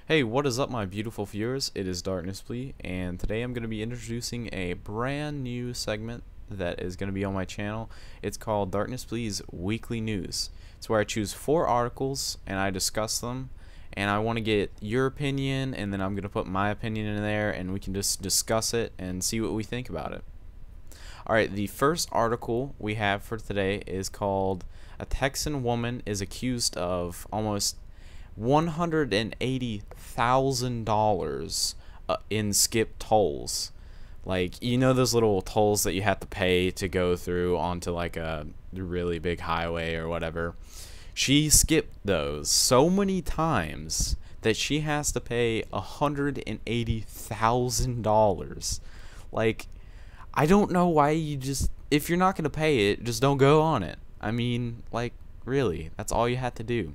Hey, what is up, my beautiful viewers? It is Darknessblea, and today I'm going to be introducing a brand new segment that is going to be on my channel. It's called Darknessblea's Weekly News. It's where I choose 4 articles and I discuss them, and I want to get your opinion, and then I'm going to put my opinion in there, and we can just discuss it and see what we think about it. Alright, the first article we have for today is called "A Texan Woman is Accused of Almost $180,000 in skip tolls." Like, you know those little tolls that you have to pay to go through onto like a really big highway or whatever. She skipped those so many times that she has to pay $180,000. Like, I don't know why if you're not going to pay it, just don't go on it. I mean, like, really, that's all you had to do.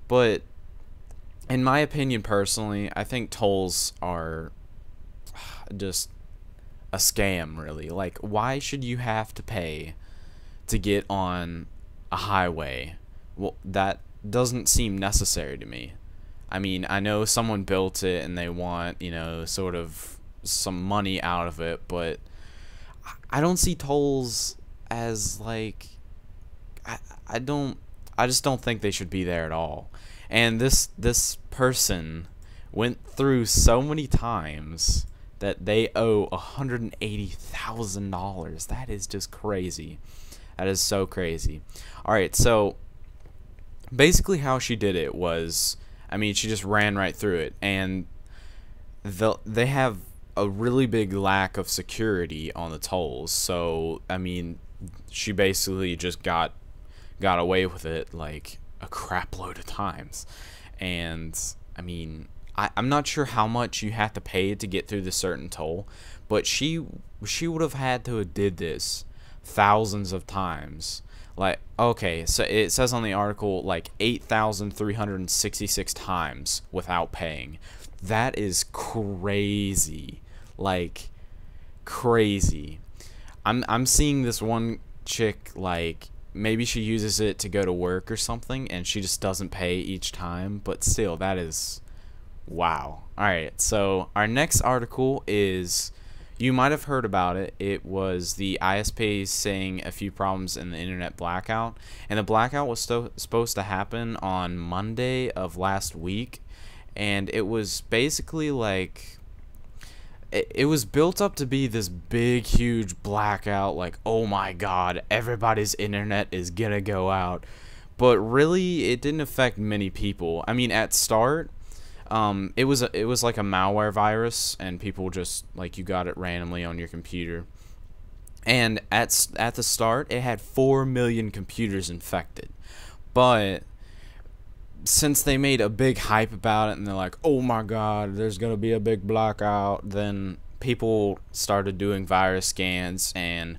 But in my opinion, personally, I think tolls are just a scam, really. Like, why should you have to pay to get on a highway? Well, that doesn't seem necessary to me. I mean, I know someone built it and they want, sort of some money out of it, but I don't see tolls as, like, I just don't think they should be there at all. And this person went through so many times that they owe $180,000. That is just crazy. That is so crazy. Alright, so basically how she did it was, I mean, she just ran right through it. And they have a really big lack of security on the tolls. So, I mean, she basically just got away with it, like, a crap load of times. And I mean, I'm not sure how much you have to pay to get through the certain toll, but she would have had to have did this thousands of times. Like, okay, so it says on the article like 8,366 times without paying. That is crazy. Like, crazy. I'm seeing this one chick, like, maybe she uses it to go to work or something, and she just doesn't pay each time, but still, that is wow. Alright, so our next article is, you might have heard about it. It was the ISPs saying a few problems in the internet blackout, and the blackout was supposed to happen on Monday of last week, and it was basically like, it was built up to be this big, huge blackout, like, oh my god, everybody's internet is gonna go out. But really, it didn't affect many people. I mean, at start, it was like a malware virus, and people just, like, you got it randomly on your computer. And at the start, it had 4 million computers infected. But since they made a big hype about it and they're like, oh my god, there's gonna be a big blackout, then people started doing virus scans, and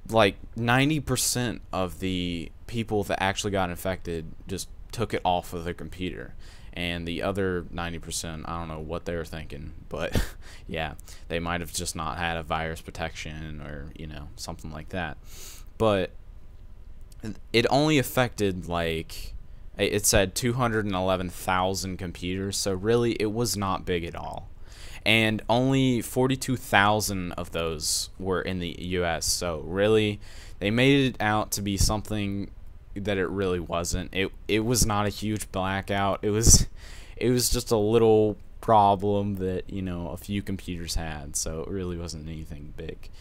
like 90% of the people that actually got infected just took it off of their computer, and the other 90%, I don't know what they were thinking, but yeah, they might have just not had a virus protection or something like that. But it only affected, like, it said 211,000 computers, so really it was not big at all. And only 42,000 of those were in the US, so really they made it out to be something that it really wasn't. It was not a huge blackout. It was just a little problem that, a few computers had, so it really wasn't anything big.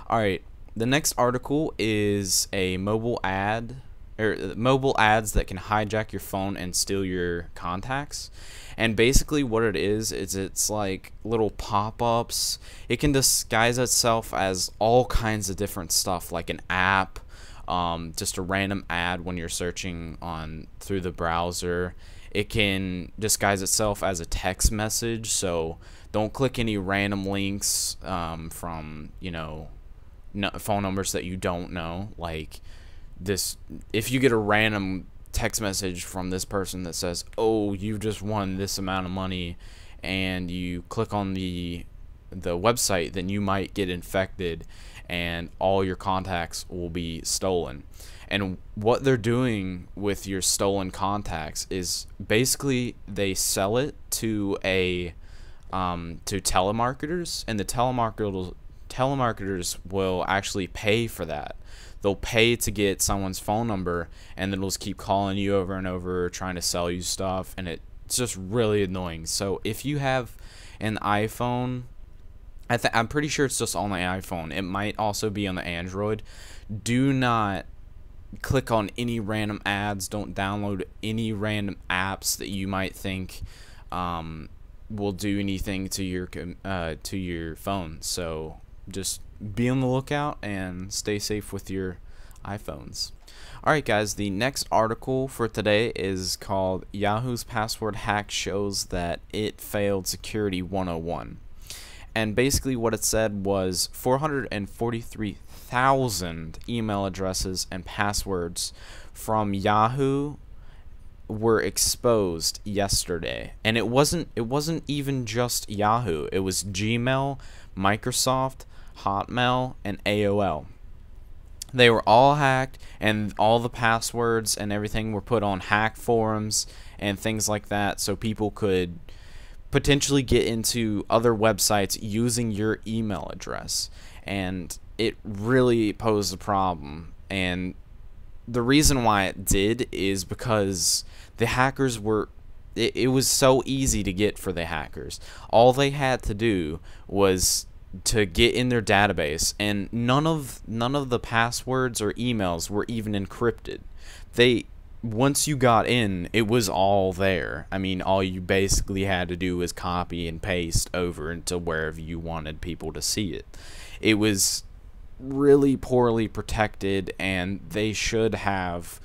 Alright, the next article is a mobile ads that can hijack your phone and steal your contacts. And basically what it is it's like little pop-ups. It can disguise itself as all kinds of different stuff, like an app, just a random ad when you're searching through the browser. It can disguise itself as a text message, so don't click any random links from phone numbers that you don't know. Like, if you get a random text message from this person that says, oh, you just won this amount of money, and you click on the website, then you might get infected. and all your contacts will be stolen. And what they're doing with your stolen contacts is basically they sell it to telemarketers, and the telemarketers will actually pay for that. They'll pay to get someone's phone number, and then they'll just keep calling you over and over, trying to sell you stuff, and it's just really annoying. So if you have an iPhone, I'm pretty sure it's just on the iPhone. It might also be on the Android. Do not click on any random ads. Don't download any random apps that you might think will do anything to your phone. So just be on the lookout and stay safe with your iPhones. Alright guys, the next article for today is called Yahoo's Password Hack Shows That It Failed Security 101. And basically what it said was 443,000 email addresses and passwords from Yahoo were exposed yesterday. And it wasn't even just Yahoo. It was Gmail, Microsoft, Hotmail, and AOL. They were all hacked, and all the passwords and everything were put on hack forums and things like that, so people could potentially get into other websites using your email address. And it really posed a problem. And the reason why it did is because the hackers were it was so easy to get for the hackers. All they had to do was to get in their database, and none of the passwords or emails were even encrypted. Once you got in, it was all there. I mean, all you basically had to do was copy and paste over into wherever you wanted people to see it. It was really poorly protected, and they should have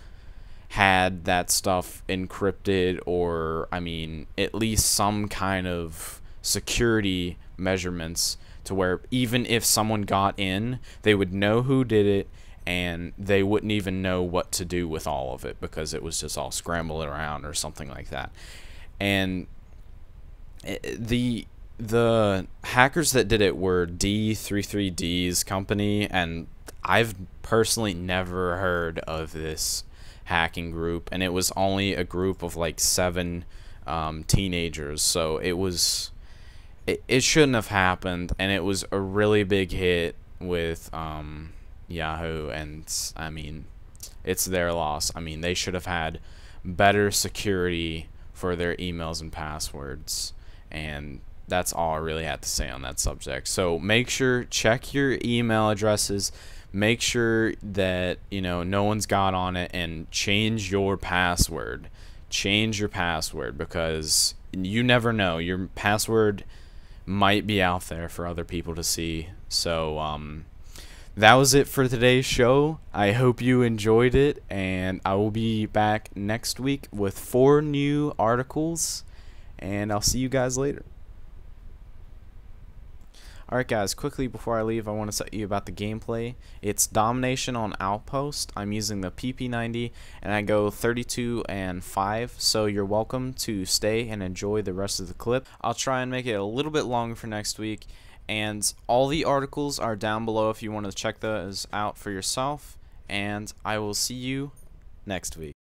had that stuff encrypted, or I mean, at least some kind of security measurements to where even if someone got in, they would know who did it, and they wouldn't even know what to do with all of it because it was just all scrambled around or something like that. And the hackers that did it were D33D's company, and I've personally never heard of this hacking group, and it was only a group of like 7 teenagers, so it shouldn't have happened, and it was a really big hit with Yahoo, and I mean, it's their loss. I mean, they should have had better security for their emails and passwords, and that's all I really had to say on that subject. So make sure, check your email addresses, make sure that no one's got on it, and change your password. Change your password, because you never know, your password might be out there for other people to see. So that was it for today's show. I hope you enjoyed it, and I will be back next week with 4 new articles, and I'll see you guys later. Alright guys, quickly before I leave, I want to tell you about the gameplay. It's Domination on Outpost. I'm using the PP90, and I go 32 and 5, so you're welcome to stay and enjoy the rest of the clip. I'll try and make it a little bit longer for next week, and all the articles are down below if you want to check those out for yourself, and I will see you next week.